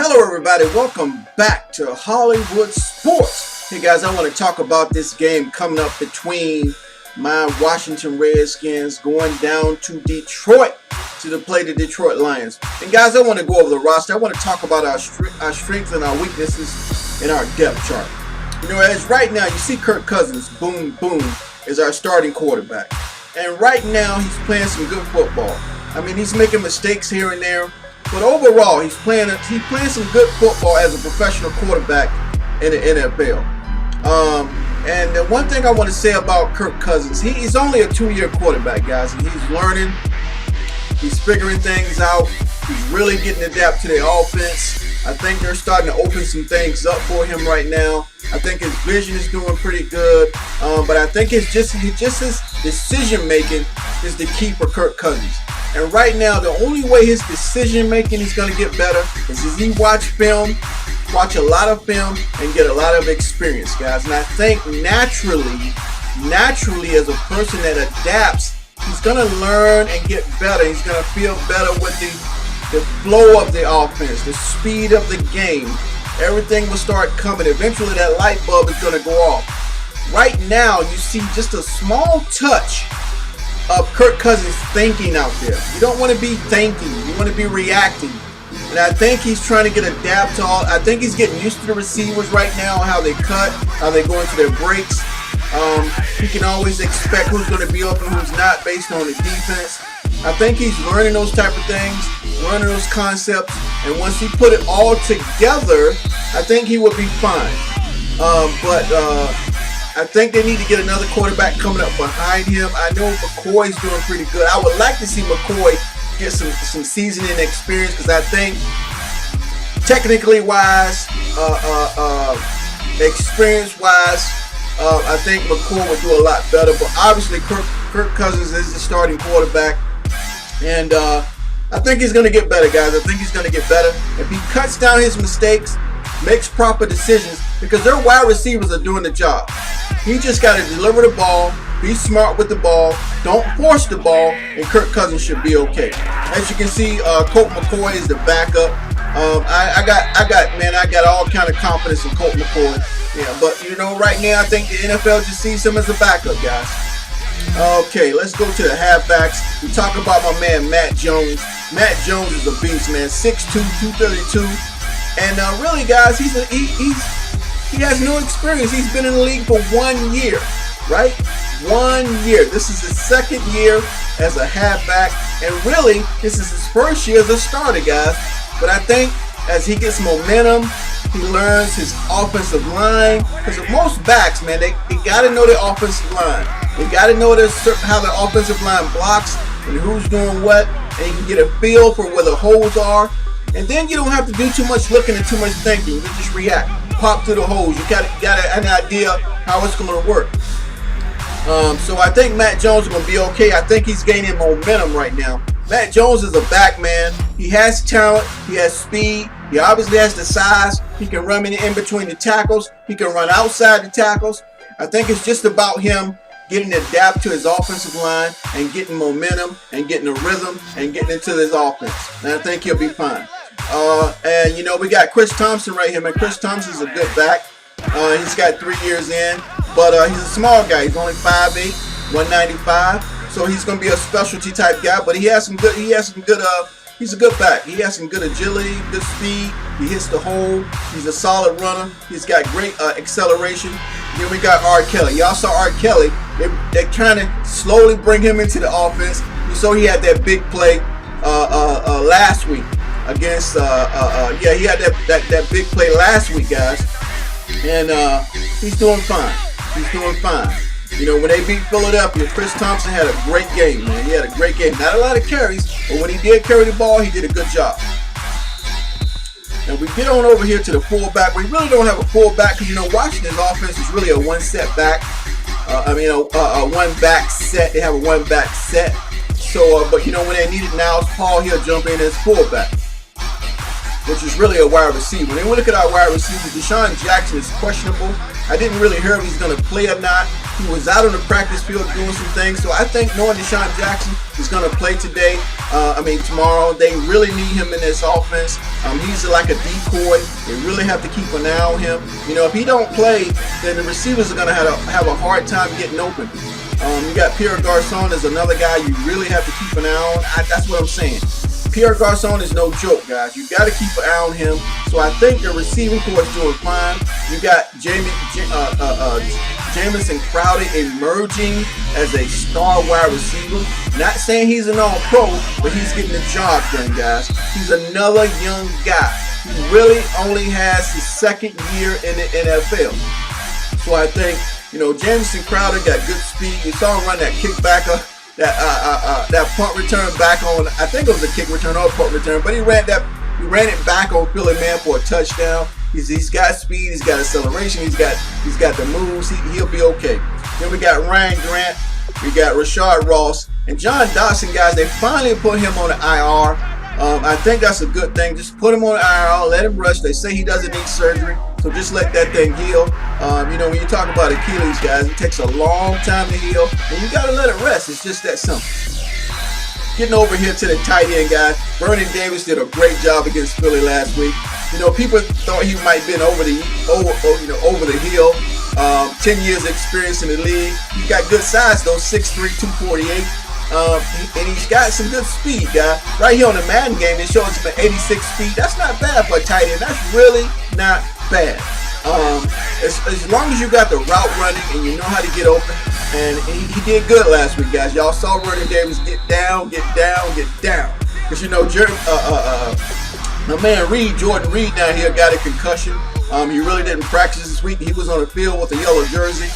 Hello everybody, welcome back to Hollywood Sports. Hey guys, I want to talk about this game coming up between my Washington Redskins going down to Detroit to play the Detroit Lions. And guys, I want to go over the roster. I want to talk about our strengths and our weaknesses in our depth chart. You know, as right now, you see Kirk Cousins, boom, is our starting quarterback. And right now, he's playing some good football. I mean, he's making mistakes here and there. But overall, he's playing some good football as a professional quarterback in the NFL. And the one thing I want to say about Kirk Cousins, he's only a 2-year quarterback, guys. And he's learning. He's figuring things out. He's really getting adapted to the offense. I think they're starting to open some things up for him right now. I think his vision is doing pretty good. But I think it's just his decision making is the key for Kirk Cousins. And right now, the only way his decision making is going to get better is as he watch a lot of film, and get a lot of experience, guys. And I think naturally, as a person that adapts, he's going to learn and get better. He's going to feel better with the flow of the offense, the speed of the game. Everything will start coming. Eventually, that light bulb is going to go off. Right now, you see just a small touch of Kirk Cousins thinking out there. You don't want to be thinking. You want to be reacting. And I think he's trying to get adapted to all. I think he's getting used to the receivers right now, how they cut, how they go into their breaks. He can always expect who's going to be open, who's not, based on the defense. I think he's learning those type of things, learning those concepts. And once he put it all together, I think he will be fine. I think they need to get another quarterback coming up behind him. I know McCoy's doing pretty good. I would like to see McCoy get some seasoning experience, because I think technically wise, experience wise, I think McCoy would do a lot better. But obviously Kirk Cousins is the starting quarterback, and I think he's going to get better, guys. I think he's going to get better if he cuts down his mistakes, makes proper decisions, because their wide receivers are doing the job. He just got to deliver the ball, be smart with the ball, don't force the ball, and Kirk Cousins should be okay. As you can see, Colt McCoy is the backup. I got all kind of confidence in Colt McCoy. Yeah, but you know, right now I think the NFL just sees him as a backup, guys. Okay, let's go to the halfbacks. We talk about my man Matt Jones. Matt Jones is a beast, man. 6'2", 232. And really, guys, he has no experience. He's been in the league for 1 year, right? 1 year. This is his second year as a halfback, and really, this is his first year as a starter, guys. But I think as he gets momentum, he learns his offensive line. Because most backs, man, they got to know their offensive line. They got to know how the offensive line blocks and who's doing what, and you can get a feel for where the holes are. And then you don't have to do too much looking and too much thinking. You can just react, pop through the holes. You got an idea how it's going to work. So I think Matt Jones is going to be okay. I think he's gaining momentum right now. Matt Jones is a back, man. He has talent. He has speed. He obviously has the size. He can run in between the tackles. He can run outside the tackles. I think it's just about him getting adapt to his offensive line and getting momentum and getting a rhythm and getting into his offense. And I think he'll be fine. And you know, we got Chris Thompson right here, man. Chris Thompson's a good back. He's got 3 years in, but he's a small guy. He's only 5'8", 195. So he's going to be a specialty type guy, but he's a good back. He has some good agility, good speed. He hits the hole. He's a solid runner. He's got great acceleration. Then we got R. Kelly. Y'all saw R. Kelly. They kind of slowly bring him into the offense. You saw he had that big play last week against he had that big play last week, guys. And he's doing fine. He's doing fine. You know, when they beat Philadelphia, Chris Thompson had a great game, man. He had a great game. Not a lot of carries, but when he did carry the ball, he did a good job. And we get on over here to the fullback. We really don't have a fullback because, you know, Washington's offense is really a one-set back. A one-back set. They have a one-back set. So, but, you know, when they need it now, Paul Hill jump in as fullback, which is really a wide receiver. When we look at our wide receivers, Deshaun Jackson is questionable. I didn't really hear if he's going to play or not. He was out on the practice field doing some things. So I think knowing Deshaun Jackson is going to play today, tomorrow, they really need him in this offense. He's like a decoy. They really have to keep an eye on him. If he don't play, then the receivers are going to have a hard time getting open. You got Pierre Garçon as another guy you really have to keep an eye on. That's what I'm saying. Pierre Garçon is no joke, guys. You got to keep an eye on him. So I think the receiving corps is doing fine. You got Jamison Crowder emerging as a star wide receiver. Not saying he's an all-pro, but he's getting the job done, guys. He's another young guy. He really only has his second year in the NFL. So I think, Jamison Crowder got good speed. You saw him run that kickbacker, that punt return back on. I think it was a kick return or a punt return, but he ran it back on Philly man for a touchdown. He's got speed, he's got acceleration, he's got the moves. He'll be okay. Then we got Ryan Grant, we got Rashard Ross, and John Dodson, guys. They finally put him on the IR. I think that's a good thing. Just put him on the IR, let him rush. They say he doesn't need surgery, so just let that thing heal. When you talk about Achilles, guys, it takes a long time to heal, and you got to let it rest. It's just that simple. Getting over here to the tight end, guys. Vernon Davis did a great job against Philly last week. People thought he might have been over the hill. 10 years experience in the league. He's got good size though, 6'3", 248. And he's got some good speed, guy. Right here on the Madden game, it shows him at 86 speed. That's not bad for a tight end. That's really not bad. As long as you got the route running and you know how to get open. And he did good last week, guys. Y'all saw Vernon Davis get down. Because my man Jordan Reed down here got a concussion. He really didn't practice this week. He was on the field with a yellow jersey,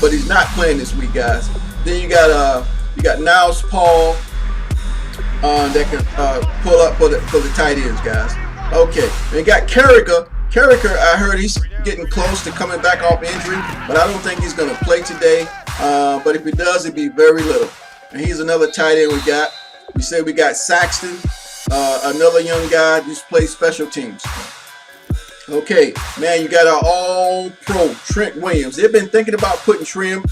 but he's not playing this week, guys. Then you got Niles Paul that can pull up for the tight ends, guys. Okay, and you got Carricker. I heard he's getting close to coming back off injury, but I don't think he's going to play today. But if he does, it'd be very little. And he's another tight end we got. We say we got Saxton, another young guy who plays special teams. Okay, man, you got our all-pro Trent Williams. They've been thinking about putting Trent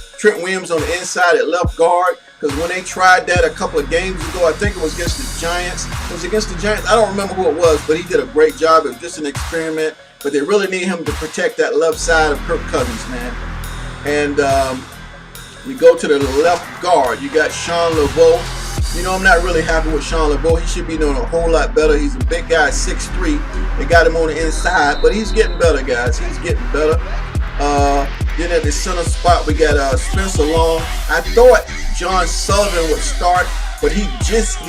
Williams on the inside at left guard, because when they tried that a couple of games ago, I think it was against the Giants. It was against the Giants. I don't remember who it was, but he did a great job. It was just an experiment. But they really need him to protect that left side of Kirk Cousins, man. And we go to the left guard. You got Sean Laveau. I'm not really happy with Sean Laveau. He should be doing a whole lot better. He's a big guy, 6'3". They got him on the inside, but he's getting better, guys. He's getting better. Then at the center spot, we got Spencer Long. I thought John Sullivan would start, but he's just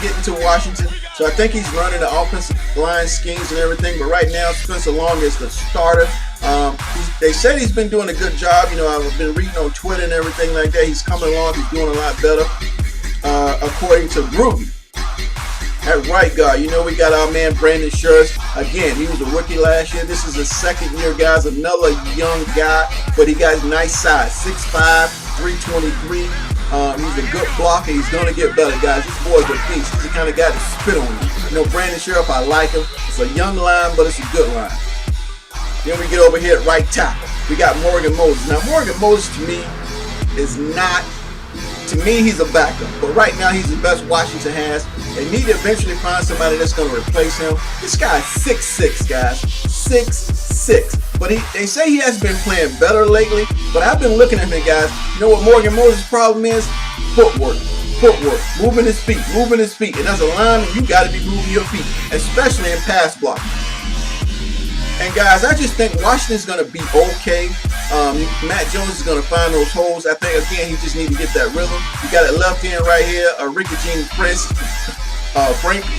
getting to Washington. So I think he's running the offensive line schemes and everything. But right now, Spencer Long is the starter. They said he's been doing a good job. I've been reading on Twitter and everything like that. He's coming along. He's doing a lot better. According to Gruden. At right guard, we got our man Brandon Schertz. Again, he was a rookie last year. This is his second year, guys. Another young guy, but he got nice size, 6'5", 323. He's a good blocker. He's going to get better, guys. This boy's a beast. He's the kind of guy to spit on you. Brandon Schertz, I like him. It's a young line, but it's a good line. Then we get over here at right tackle. We got Morgan Moses. Now, Morgan Moses, to me, is not... To me, he's a backup, but right now he's the best Washington has. They need to eventually find somebody that's going to replace him. This guy's 6'6", guys, 6'6". But they say he has been playing better lately. But I've been looking at him, guys. You know what Morgan Moses' problem is? Footwork, moving his feet. And as a lineman, you got to be moving your feet, especially in pass blocking. And guys, I just think Washington's going to be okay. Matt Jones is going to find those holes. I think, again, he just need to get that rhythm. You got it left end right here, Ricky Jean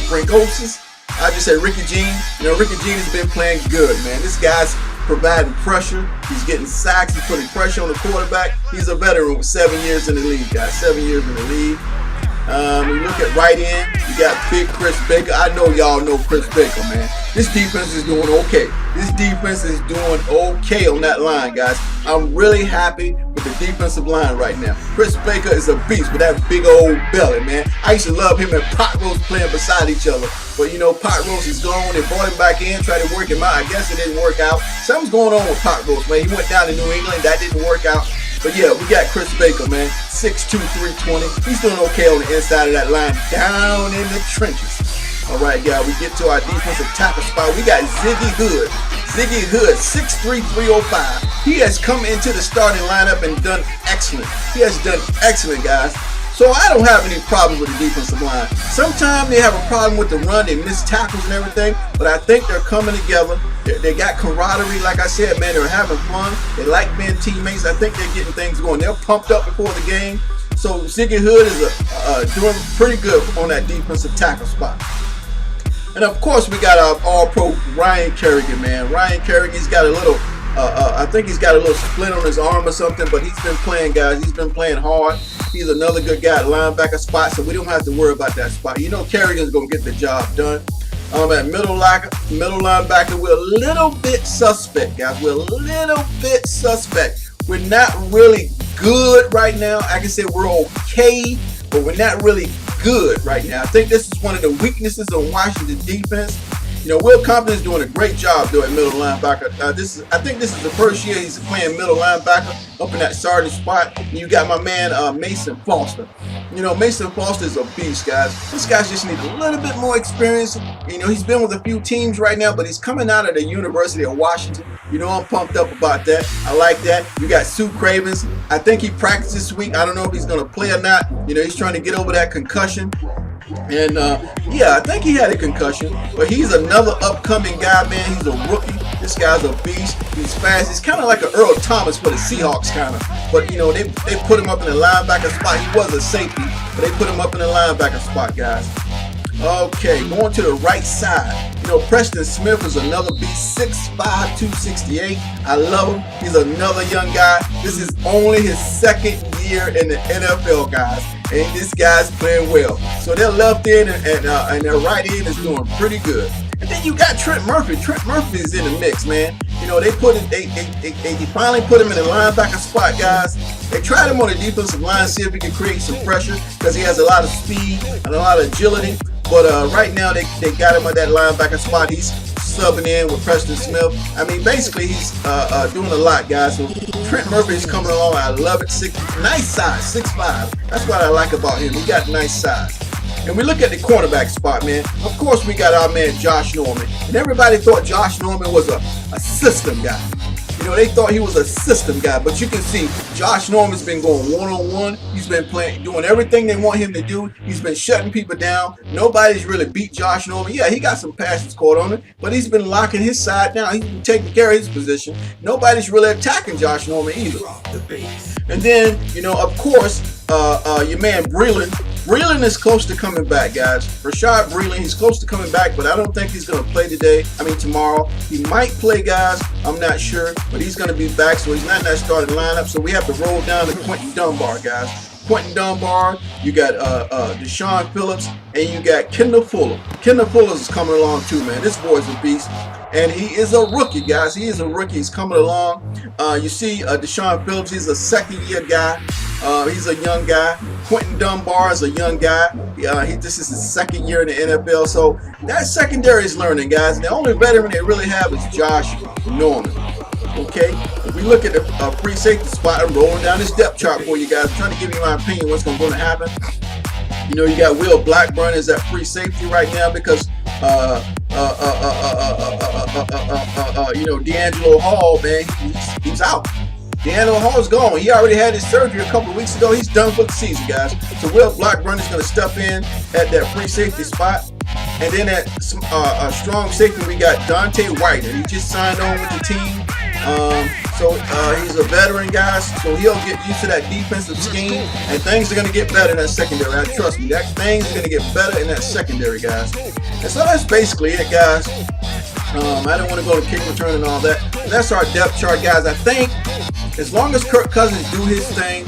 Francosis. I just said Ricky Jean. Ricky Jean has been playing good, man. This guy's providing pressure. He's getting sacks. He's putting pressure on the quarterback. He's a veteran with 7 years in the league, guys. 7 years in the league. We look at right end. You got big Chris Baker. I know y'all know Chris Baker, man. This defense is doing okay. This defense is doing okay on that line, guys. I'm really happy with the defensive line right now. Chris Baker is a beast with that big old belly, man. I used to love him and Pot Roast playing beside each other. But Pot Roast is gone. They brought him back in, tried to work him out. I guess it didn't work out. Something's going on with Pot Roast, man. He went down to New England. That didn't work out. But yeah, we got Chris Baker, man, 6'2", 320. He's doing okay on the inside of that line, down in the trenches. All right, guys, we get to our defensive tackle spot. We got Ziggy Hood. Ziggy Hood, 6'3", 305. He has come into the starting lineup and done excellent. He has done excellent, guys. So I don't have any problems with the defensive line. Sometimes they have a problem with the run, they miss tackles and everything, but I think they're coming together. They got camaraderie, like I said, man. They're having fun. They like being teammates. I think they're getting things going. They're pumped up before the game. So Ziggy Hood is doing pretty good on that defensive tackle spot. And of course, we got our All-Pro Ryan Kerrigan, man. Ryan Kerrigan's got a little, I think he's got a little splint on his arm or something, but he's been playing, guys. He's been playing hard. He's another good guy at linebacker spot, so we don't have to worry about that spot. You know Kerrigan's going to get the job done. At middle linebacker, we're a little bit suspect, guys. We're a little bit suspect. We're not really good right now. I can say we're okay, but we're not really good right now. I think this is one of the weaknesses of Washington defense. You know, Will Compton is doing a great job doing middle linebacker. I think this is the first year he's playing middle linebacker up in that starting spot. And you got my man Mason Foster. You know, Mason Foster is a beast, guys. This guy just needs a little bit more experience. You know, he's been with a few teams right now, but he's coming out of the University of Washington. You know, I'm pumped up about that. I like that. You got Sue Cravens. I think he practiced this week. I don't know if he's going to play or not. You know, he's trying to get over that concussion. And yeah, I think he had a concussion, but he's another upcoming guy, man. He's a rookie. This guy's a beast. He's fast. He's kind of like an Earl Thomas for the Seahawks, kind of. But you know, they put him up in the linebacker spot. He was a safety, but they put him up in the linebacker spot, guys. Okay, going to the right side. You know, Preston Smith is another beast, 6'5", 268. I love him. He's another young guy. This is only his second year in the NFL, guys. And this guy's playing well. So their left end and their right end is doing pretty good. And then you got Trent Murphy. Trent Murphy is in the mix, man. You know, they finally put him in the linebacker spot, guys. They tried him on the defensive line, see if he can create some pressure because he has a lot of speed and a lot of agility. But right now they got him at that linebacker spot. He's subbing in with Preston Smith. I mean, basically he's doing a lot, guys. So Trent Murphy is coming along. I love it. Nice size, 6'5". That's what I like about him. He got nice size. And we look at the cornerback spot, man. Of course, we got our man Josh Norman. And everybody thought Josh Norman was a system guy. You know, they thought he was a system guy, but you can see Josh Norman's been going one-on-one. He's been doing everything they want him to do. He's been shutting people down. Nobody's really beat Josh Norman. Yeah, he got some passes caught on him, but he's been locking his side down. He's been taking care of his position. Nobody's really attacking Josh Norman either. And then, you know, of course, your man Breeland. Breeland is close to coming back, guys. Rashad Breeland, he's close to coming back, but I don't think he's going to play tomorrow. He might play, guys. I'm not sure, but he's going to be back, so he's not in that starting lineup. So we have to roll down to Quentin Dunbar, guys. Quentin Dunbar, you got Deshaun Phillips, and you got Kendall Fuller. Kendall Fuller is coming along too, man. This boy's a beast. And he is a rookie, guys. He is a rookie. He's coming along. You see Deshaun Phillips, he's a second-year guy. He's a young guy. Quentin Dunbar is a young guy. This is his second year in the NFL. So that secondary is learning, guys. And the only veteran they really have is Josh Norman. Okay? If we look at the free safety spot, I'm rolling down this depth chart for you guys. I'm trying to give you my opinion what's going to happen. You know, you got Will Blackburn is at free safety right now because you know, D'Angelo Hall, man, he's out. D'Angelo Hall's gone. He already had his surgery a couple of weeks ago. He's done for the season, guys. So Will Blackburn is going to step in at that free safety spot. And then at strong safety, we got Dante White, and he just signed on with the team. So he's a veteran, guys, so he'll get used to that defensive scheme, and things are going to get better in that secondary. Trust me, things are going to get better in that secondary, guys. And so that's basically it, guys. I don't want to go to kick return and all that. And that's our depth chart, guys. I think as long as Kirk Cousins do his thing,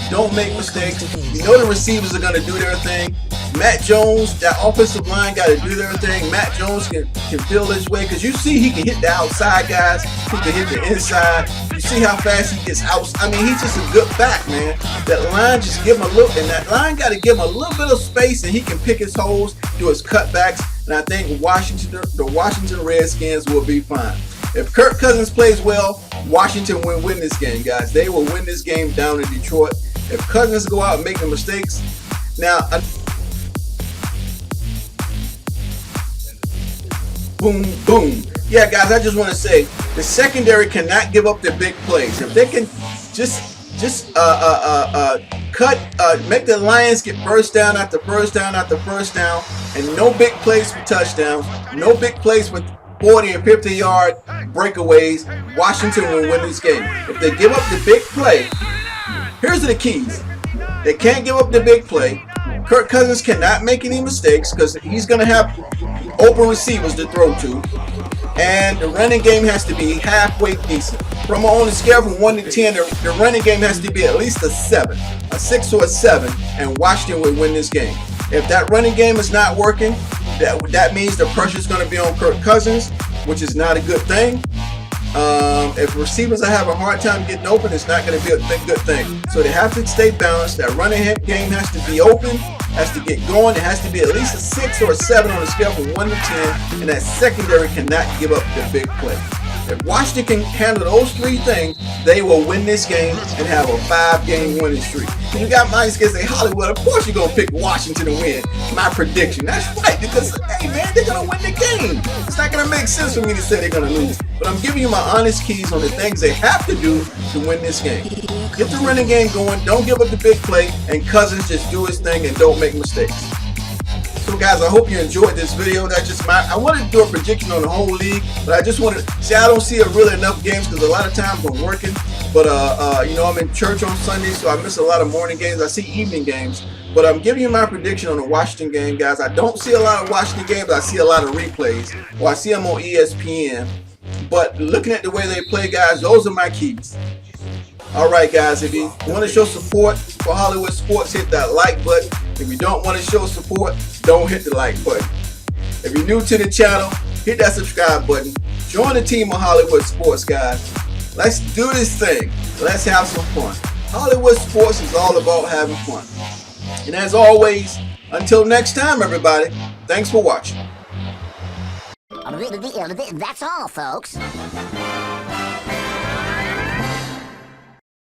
don't make mistakes. You know the receivers are going to do their thing. Matt Jones, that offensive line got to do their thing. Matt Jones can feel his way because you see he can hit the outside, guys. He can hit the inside. You see how fast he gets out. I mean, he's just a good back, man. That line just give him a look, and that line got to give him a little bit of space, and he can pick his holes, do his cutbacks, and I think the Washington Redskins will be fine. If Kirk Cousins plays well, Washington will win this game, guys. They will win this game down in Detroit. If Cousins go out and make the mistakes, now, boom, boom. Yeah, guys, I just want to say the secondary cannot give up the big plays. If they can just make the Lions get first down after first down after first down, and no big plays for touchdowns, no big plays for 40 and 50-yard breakaways, Washington will win this game. If they give up the big play, here's the keys. They can't give up the big play. Kirk Cousins cannot make any mistakes because he's going to have open receivers to throw to. And the running game has to be halfway decent. From on a scale from 1 to 10, the running game has to be at least a 7, a 6 or a 7, and Washington will win this game. If that running game is not working, that means the pressure is going to be on Kirk Cousins, which is not a good thing. If receivers are having a hard time getting open, it's not going to be a good thing. So they have to stay balanced. That running game has to be open, has to get going. It has to be at least a 6 or a 7 on a scale from 1 to 10, and that secondary cannot give up the big play. If Washington can handle those 3 things, they will win this game and have a 5-game winning streak. You got my guys say Hollywood, of course you're going to pick Washington to win. My prediction. That's right, because, hey man, they're going to win the game. It's not going to make sense for me to say they're going to lose. But I'm giving you my honest keys on the things they have to do to win this game. Get the running game going, don't give up the big play, and Cousins just do his thing and don't make mistakes. So guys, I hope you enjoyed this video. That's just I wanted to do a prediction on the whole league, but I just wanted to see, I don't see really enough games because a lot of times I'm working, but you know, I'm in church on Sunday, so I miss a lot of morning games. I see evening games, but I'm giving you my prediction on the Washington game, guys. I don't see a lot of Washington games. I see a lot of replays, or I see them on ESPN, but looking at the way they play, guys, those are my keys. Alright guys, if you want to show support for Hollywood Sports, hit that like button. If you don't want to show support, don't hit the like button. If you're new to the channel, hit that subscribe button. Join the team of Hollywood Sports, guys. Let's do this thing. Let's have some fun. Hollywood Sports is all about having fun. And as always, until next time everybody, thanks for watching. That's all, folks.